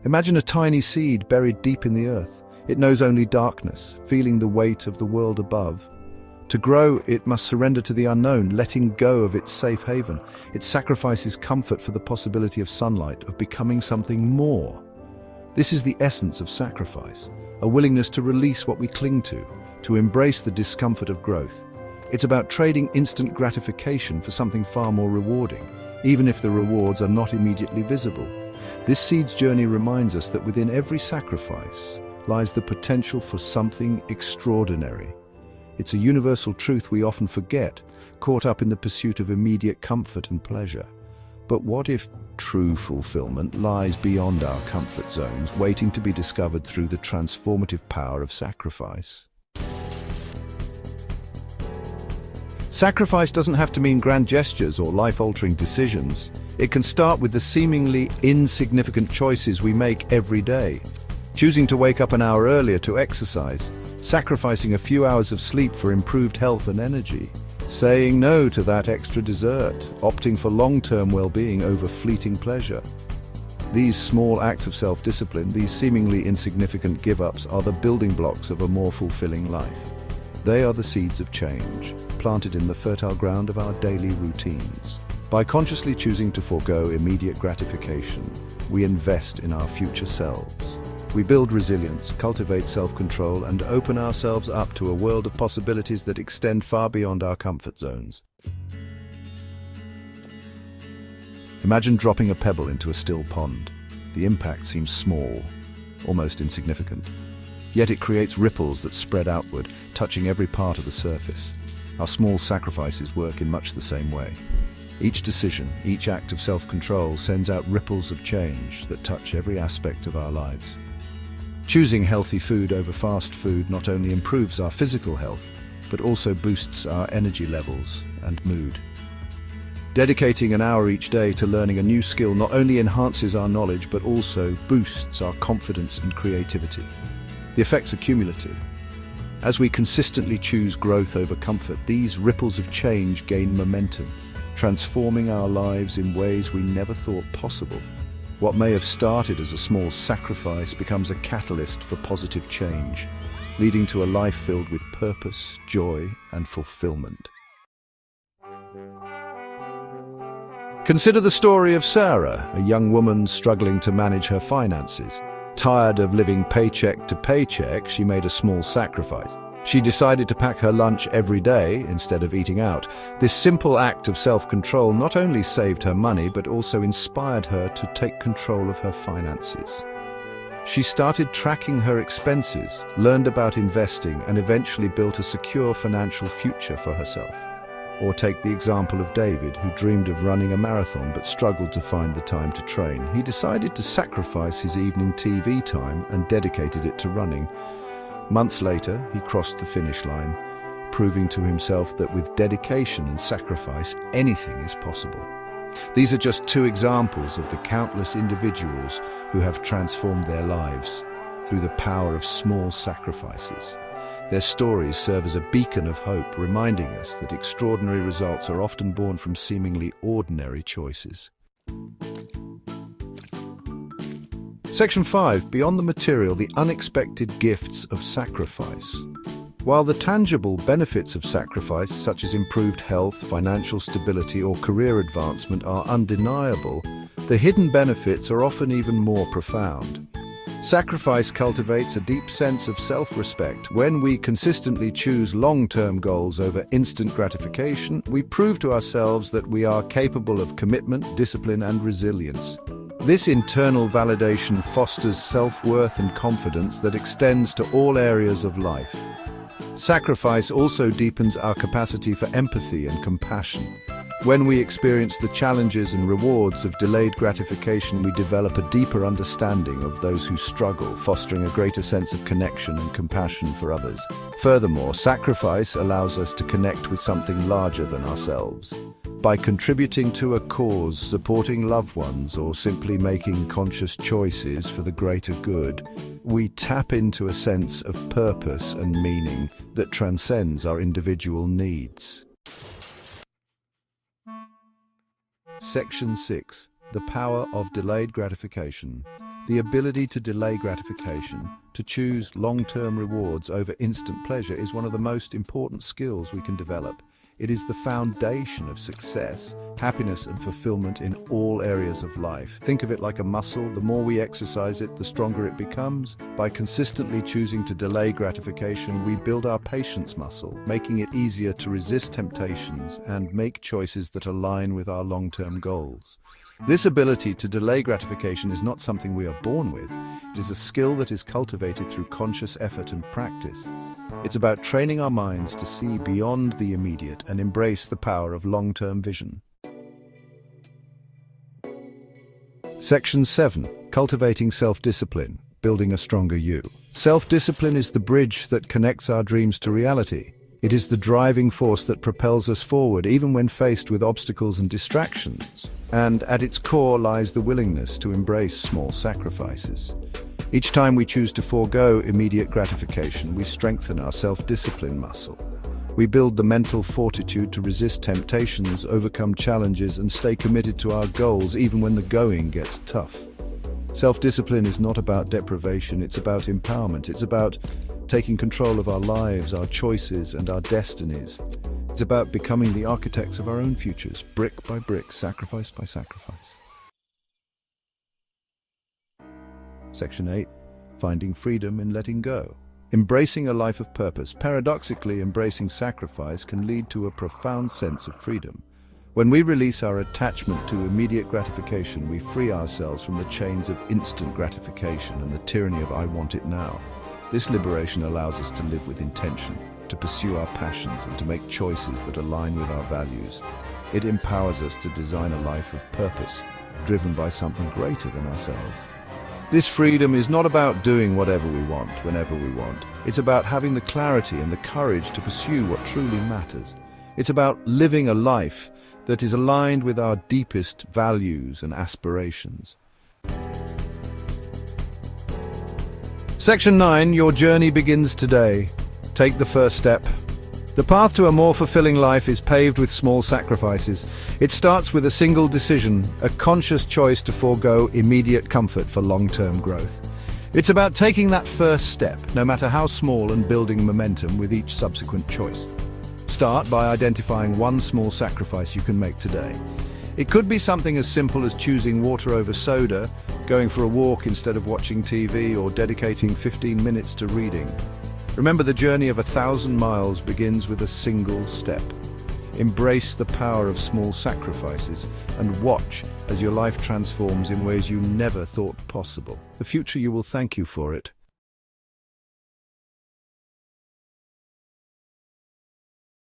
Imagine a tiny seed buried deep in the earth. It knows only darkness, feeling the weight of the world above. To grow, it must surrender to the unknown, letting go of its safe haven. It sacrifices comfort for the possibility of sunlight, of becoming something more. This is the essence of sacrifice, a willingness to release what we cling to embrace the discomfort of growth. It's about trading instant gratification for something far more rewarding, even if the rewards are not immediately visible. This seed's journey reminds us that within every sacrifice lies the potential for something extraordinary. It's a universal truth we often forget, caught up in the pursuit of immediate comfort and pleasure. But what if true fulfillment lies beyond our comfort zones, waiting to be discovered through the transformative power of sacrifice? Sacrifice doesn't have to mean grand gestures or life-altering decisions. It can start with the seemingly insignificant choices we make every day. Choosing to wake up an hour earlier to exercise, sacrificing a few hours of sleep for improved health and energy, saying no to that extra dessert, opting for long-term well-being over fleeting pleasure. These small acts of self-discipline, these seemingly insignificant give-ups, are the building blocks of a more fulfilling life. They are the seeds of change, planted in the fertile ground of our daily routines. By consciously choosing to forego immediate gratification, we invest in our future selves. We build resilience, cultivate self-control, and open ourselves up to a world of possibilities that extend far beyond our comfort zones. Imagine dropping a pebble into a still pond. The impact seems small, almost insignificant. Yet it creates ripples that spread outward, touching every part of the surface. Our small sacrifices work in much the same way. Each decision, each act of self-control sends out ripples of change that touch every aspect of our lives. Choosing healthy food over fast food not only improves our physical health, but also boosts our energy levels and mood. Dedicating an hour each day to learning a new skill not only enhances our knowledge, but also boosts our confidence and creativity. The effects are cumulative. As we consistently choose growth over comfort, these ripples of change gain momentum, transforming our lives in ways we never thought possible. What may have started as a small sacrifice becomes a catalyst for positive change, leading to a life filled with purpose, joy, and fulfillment. Consider the story of Sarah, a young woman struggling to manage her finances. Tired of living paycheck to paycheck, she made a small sacrifice. She decided to pack her lunch every day instead of eating out. This simple act of self-control not only saved her money, but also inspired her to take control of her finances. She started tracking her expenses, learned about investing, and eventually built a secure financial future for herself. Or take the example of David, who dreamed of running a marathon but struggled to find the time to train. He decided to sacrifice his evening TV time and dedicated it to running. Months later, he crossed the finish line, proving to himself that with dedication and sacrifice, anything is possible. These are just two examples of the countless individuals who have transformed their lives through the power of small sacrifices. Their stories serve as a beacon of hope, reminding us that extraordinary results are often born from seemingly ordinary choices. Section 5. Beyond the material, the unexpected gifts of sacrifice. While the tangible benefits of sacrifice, such as improved health, financial stability, or career advancement, are undeniable, the hidden benefits are often even more profound. Sacrifice cultivates a deep sense of self-respect. When we consistently choose long-term goals over instant gratification, we prove to ourselves that we are capable of commitment, discipline, and resilience. This internal validation fosters self-worth and confidence that extends to all areas of life. Sacrifice also deepens our capacity for empathy and compassion. When we experience the challenges and rewards of delayed gratification, we develop a deeper understanding of those who struggle, fostering a greater sense of connection and compassion for others. Furthermore, sacrifice allows us to connect with something larger than ourselves. By contributing to a cause, supporting loved ones, or simply making conscious choices for the greater good, we tap into a sense of purpose and meaning that transcends our individual needs. Section 6. The power of delayed gratification. The ability to delay gratification, to choose long-term rewards over instant pleasure, is one of the most important skills we can develop. It is the foundation of success, happiness, and fulfillment in all areas of life. Think of it like a muscle. The more we exercise it, the stronger it becomes. By consistently choosing to delay gratification, we build our patience muscle, making it easier to resist temptations and make choices that align with our long-term goals. This ability to delay gratification is not something we are born with. It is a skill that is cultivated through conscious effort and practice. It's about training our minds to see beyond the immediate and embrace the power of long-term vision. Section 7. Cultivating self-discipline, building a stronger you. Self-discipline is the bridge that connects our dreams to reality. It is the driving force that propels us forward, even when faced with obstacles and distractions. And at its core lies the willingness to embrace small sacrifices. Each time we choose to forego immediate gratification, we strengthen our self-discipline muscle. We build the mental fortitude to resist temptations, overcome challenges, and stay committed to our goals even when the going gets tough. Self-discipline is not about deprivation, it's about empowerment. It's about taking control of our lives, our choices, and our destinies. It's about becoming the architects of our own futures, brick by brick, sacrifice by sacrifice. Section 8. Finding freedom in letting go. Embracing a life of purpose. Paradoxically, embracing sacrifice can lead to a profound sense of freedom. When we release our attachment to immediate gratification, we free ourselves from the chains of instant gratification and the tyranny of "I want it now." This liberation allows us to live with intention, to pursue our passions, and to make choices that align with our values. It empowers us to design a life of purpose, driven by something greater than ourselves. This freedom is not about doing whatever we want, whenever we want. It's about having the clarity and the courage to pursue what truly matters. It's about living a life that is aligned with our deepest values and aspirations. Section 9. Your journey begins today. Take the first step. The path to a more fulfilling life is paved with small sacrifices. It starts with a single decision, a conscious choice to forego immediate comfort for long-term growth. It's about taking that first step, no matter how small, and building momentum with each subsequent choice. Start by identifying one small sacrifice you can make today. It could be something as simple as choosing water over soda, going for a walk instead of watching TV, or dedicating 15 minutes to reading. Remember, the journey of 1,000 miles begins with a single step. Embrace the power of small sacrifices and watch as your life transforms in ways you never thought possible. The future you will thank you for it.